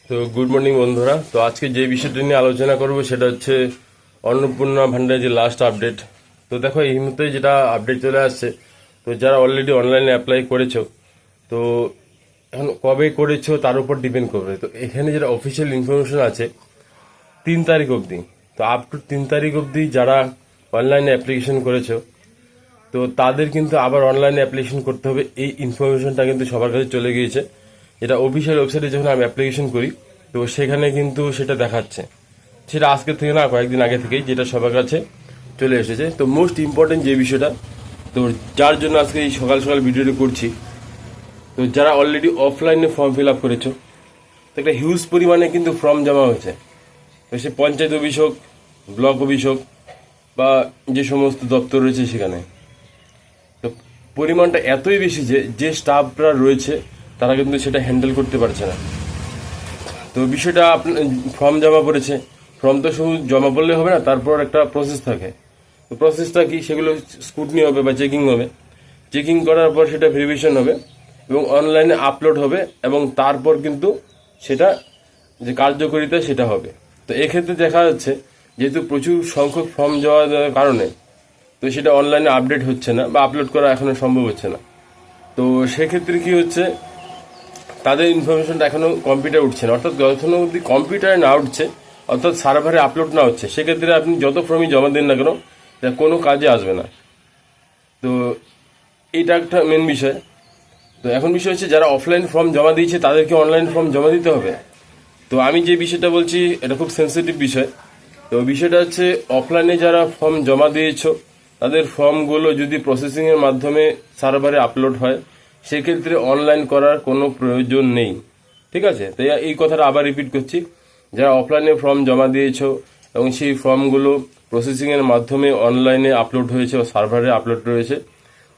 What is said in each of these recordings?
তো good morning বন্ধুরা। তো আজকে যে বিষয়টা নিয়ে আলোচনা করব সেটা হচ্ছে অন্নপূর্ণা ভান্ডারের যে লাস্ট আপডেট। তো দেখো এই মুহূর্তে যেটা আপডেট চলে আসছে, তো যারা অলরেডি অনলাইনে অ্যাপ্লাই করেছো, তো এখন কবে করেছো তার উপর ডিপেন্ড করবে। তো এখানে যেটা অফিসিয়াল ইনফরমেশন আছে 3 তারিখ অবধি, তো আপ টু 3 তারিখ অবধি যারা অনলাইনে অ্যাপ্লিকেশন করেছো, তো তাদের কিন্তু আবার অনলাইনে অ্যাপ্লিকেশন করতে হবে। এই ইনফরমেশনটা কিন্তু সবার কাছে চলে গিয়েছে। যেটা অফিসিয়াল ওয়েবসাইটে যখন আমি অ্যাপ্লিকেশন করি, তো সেখানে কিন্তু সেটা দেখাচ্ছে। সেটা আজকে থেকে না, কয়েকদিন আগে থেকেই যেটা সবার কাছে চলে এসেছে। তো মোস্ট ইম্পর্টেন্ট যে বিষয়টা, তো যার জন্য আজকে এই সকাল সকাল ভিডিওটি করছি, তো যারা অলরেডি অফলাইনে ফর্ম ফিল আপ করেছো, তো একটা হিউজ পরিমাণে কিন্তু ফর্ম জমা হয়েছে। তো সে পঞ্চায়েত অফিস হোক, ব্লক অফিস হোক, বা যে সমস্ত দপ্তর রয়েছে সেখানে, তো পরিমাণটা এতই বেশি যে যে স্টাফরা রয়েছে তারা কিন্তু সেটা হ্যান্ডেল করতে পারছে না। তো বিষয়টা ফর্ম জমা পড়েছে, ফর্ম তো শুধু জমা পড়লে হবে না, তারপর একটা প্রসেস থাকে। তো প্রসেসটা কি, সেগুলো স্ক্রুটনি হবে বা চেকিং হবে। চেকিং করার পর সেটা ভেরিফিকেশন হবে এবং অনলাইনে আপলোড হবে, এবং তারপর কিন্তু সেটা যে কার্যকারিতা সেটা হবে। তো এক্ষেত্রে দেখা যাচ্ছে যেহেতু প্রচুর সংখ্যক ফর্ম জমা দেওয়ার কারণে, তো সেটা অনলাইনে আপডেট হচ্ছে না বা আপলোড করা এখনো সম্ভব হচ্ছে না। তো সেক্ষেত্রে কি হচ্ছে, তাদের ইনফরমেশনটা এখনো কম্পিউটার উঠছে না, অর্থাৎ যতক্ষণ অবধি কম্পিউটারে না উঠছে, অর্থাৎ সার্ভারে আপলোড না হচ্ছে, সেক্ষেত্রে আপনি যত ফর্মই জমা দেন না কেন, এটা কোনো কাজে আসবে না। তো এইটা একটা মেন বিষয়। তো এখন বিষয় হচ্ছে যারা অফলাইন ফর্ম জমা দিয়েছে তাদেরকে অনলাইন ফর্ম জমা দিতে হবে। তো আমি যে বিষয়টা বলছি এটা খুব সেন্সিটিভ বিষয়। তো বিষয়টা হচ্ছে অফলাইনে যারা ফর্ম জমা দিয়েছো, তাদের ফর্মগুলো যদি প্রসেসিংয়ের মাধ্যমে সার্ভারে আপলোড হয়, সেক্ষেত্রে অনলাইন করার কোনো প্রয়োজন নেই। ঠিক আছে, তাই এই কথাটা আবার রিপিট করছি, যারা অফলাইনে ফর্ম জমা দিয়েছো এবং সেই ফর্মগুলো প্রসেসিংয়ের মাধ্যমে অনলাইনে আপলোড হয়েছে বা সার্ভারে আপলোড রয়েছে,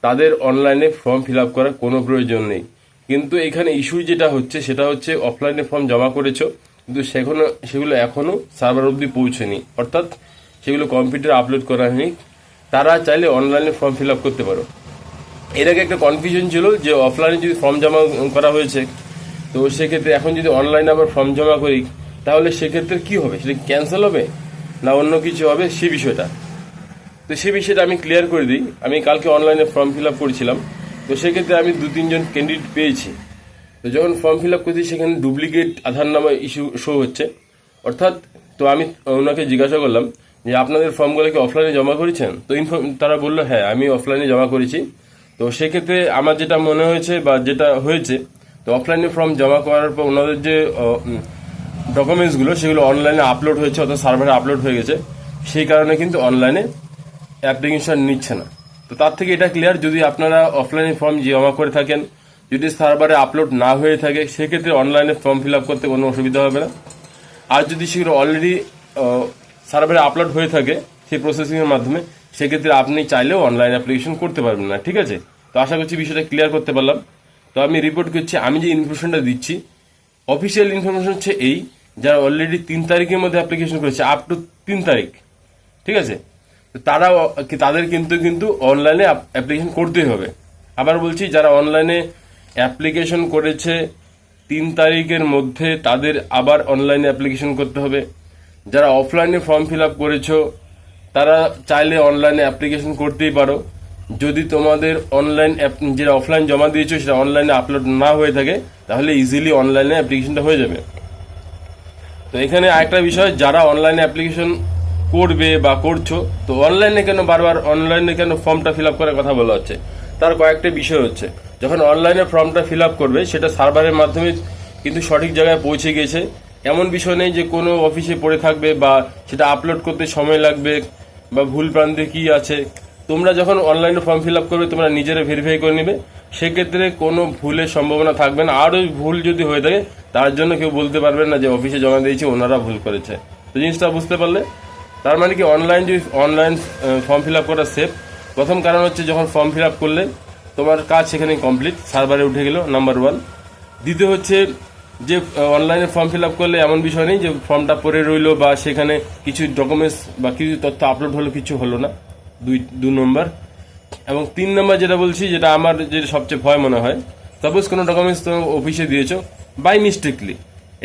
তাদের অনলাইনে ফর্ম ফিল আপ করার কোনো প্রয়োজন নেই। কিন্তু এখানে ইস্যু যেটা হচ্ছে সেটা হচ্ছে অফলাইনে ফর্ম জমা করেছো কিন্তু সেগুলো এখনো সার্ভার অবধি পৌঁছেনি, অর্থাৎ সেগুলো কম্পিউটারে আপলোড করা হয়নি। তারা চাইলে অনলাইনে ফর্ম ফিল আপ করতে পারো। এর আগে একটা কনফিউশন ছিল যে অফলাইনে যদি ফর্ম জমা করা হয়েছে, তো সেক্ষেত্রে এখন যদি অনলাইনে আবার ফর্ম জমা করি, তাহলে সেক্ষেত্রে কি হবে, সেটা ক্যান্সেল হবে না অন্য কিছু হবে, সে বিষয়টা। তো সে বিষয়টা আমি ক্লিয়ার করে দিই। আমি কালকে অনলাইনে ফর্ম ফিল আপ করেছিলাম, তো সেক্ষেত্রে আমি 2-3 জন ক্যান্ডিডেট পেয়েছি। তো যখন ফর্ম ফিল আপ করছি সেখানে ডুপ্লিকেট আধার নামে ইস্যু শো হচ্ছে, অর্থাৎ। তো আমি ওনাকে জিজ্ঞাসা করলাম যে আপনাদের ফর্মগুলো কি অফলাইনে জমা করেছেন? তো তারা বললো হ্যাঁ আমি অফলাইনে জমা করেছি। তো সেক্ষেত্রে আমার যেটা মনে হয়েছে বা যেটা হয়েছে, তো অফলাইনে ফর্ম জমা করার পর ওনাদের যে ডকুমেন্টসগুলো সেগুলো অনলাইনে আপলোড হয়েছে, অর্থাৎ সার্ভারে আপলোড হয়ে গেছে, সেই কারণে কিন্তু অনলাইনে অ্যাপ্লিকেশন নিচ্ছে না। তো তার থেকে এটা ক্লিয়ার, যদি আপনারা অফলাইনে ফর্ম জমা করে থাকেন, যদি সার্ভারে আপলোড না হয়ে থাকে, সেক্ষেত্রে অনলাইনে ফর্ম ফিল আপ করতে কোনো অসুবিধা হবে না। আর যদি সেগুলো অলরেডি সার্ভারে আপলোড হয়ে থাকে সেই প্রসেসিংয়ের মাধ্যমে, সেক্ষেত্রে আপনি চাইলেও অনলাইন অ্যাপ্লিকেশন করতে পারবেন না। ঠিক আছে, তো আশা করছি বিষয়টা ক্লিয়ার করতে পারলাম। তো আমি রিপোর্ট করছি, আমি যে ইনফরমেশনটা দিচ্ছি অফিসিয়াল ইনফরমেশন হচ্ছে এই, যারা অলরেডি 3 তারিখের মধ্যে অ্যাপ্লিকেশন করেছে আপ টু 3 তারিখ, ঠিক আছে, তো তাদের কিন্তু অনলাইনে অ্যাপ্লিকেশন করতেই হবে। আবার বলছি, যারা অনলাইনে অ্যাপ্লিকেশন করেছে 3 তারিখের মধ্যে তাদের আবার অনলাইনে অ্যাপ্লিকেশন করতে হবে। যারা অফলাইনে ফর্ম ফিল আপ করেছো তারা চাইলে অনলাইনে অ্যাপ্লিকেশন করতেই পারো। যদি তোমাদের অনলাইন যেটা অফলাইন জমা দিয়েছো সেটা অনলাইনে আপলোড না হয়ে থাকে, তাহলে ইজিলি অনলাইনে অ্যাপ্লিকেশনটা হয়ে যাবে। তো এখানে আরেকটা বিষয়, যারা অনলাইনে অ্যাপ্লিকেশন করবে বা করছো, তো অনলাইনে কেন বারবার অনলাইনে কেন ফর্মটা ফিল আপ করার কথা বলা হচ্ছে, তার কয়েকটা বিষয় হচ্ছে। যখন অনলাইনে ফর্মটা ফিল আপ করবে সেটা সার্ভারের মাধ্যমে কিন্তু সঠিক জায়গায় পৌঁছে গেছে, এমন বিষয় নেই যে কোনো অফিসে পড়ে থাকবে বা সেটা আপলোড করতে সময় লাগবে বা ভুল প্রান্তে কি আছে। তোমরা যখন অনলাইনে ফর্ম ফিল আপ করবে তোমরা নিজেরা ভেরিফাই করে নেবে, সেক্ষেত্রে কোনো ভুলের সম্ভাবনা থাকবে না। আর ওই ভুল যদি হয়ে থাকে তার জন্য কেউ বলতে পারবেন না যে অফিসে জমা দিয়েছে ওনারা ভুল করেছে। তো জিনিসটা বুঝতে পারলে, তার মানে কি অনলাইন ফর্ম ফিল আপ করা সেফ। প্রথম কারণ হচ্ছে যখন ফর্ম ফিল আপ করলে তোমার কাজ সেখানে কমপ্লিট, সার্ভারে উঠে গেল, নাম্বার 1। দ্বিতীয় হচ্ছে যে অনলাইনে ফর্ম ফিল আপ করলে এমন বিষয় নেই যে ফর্মটা পড়ে রইলো বা সেখানে কিছু ডকুমেন্টস বা কিছু তথ্য আপলোড হলো, কিছু হলো না, 2 নম্বর। এবং 3 নম্বর যেটা বলছি, যেটা আমার যে সবচেয়ে ভয় মনে হয়, সাপোজ কোনো ডকুমেন্টস তুমি অফিসে দিয়েছো বাই মিস্টেকলি,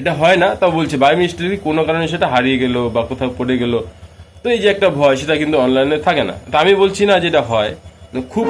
এটা হয় না, তাও বলছে বাই মিস্টেকলি কোনো কারণে সেটা হারিয়ে গেল বা কোথাও পড়ে গেল, তো এই যে একটা ভয় সেটা কিন্তু অনলাইনে থাকে না। তা আমি বলছি না যেটা হয়, খুব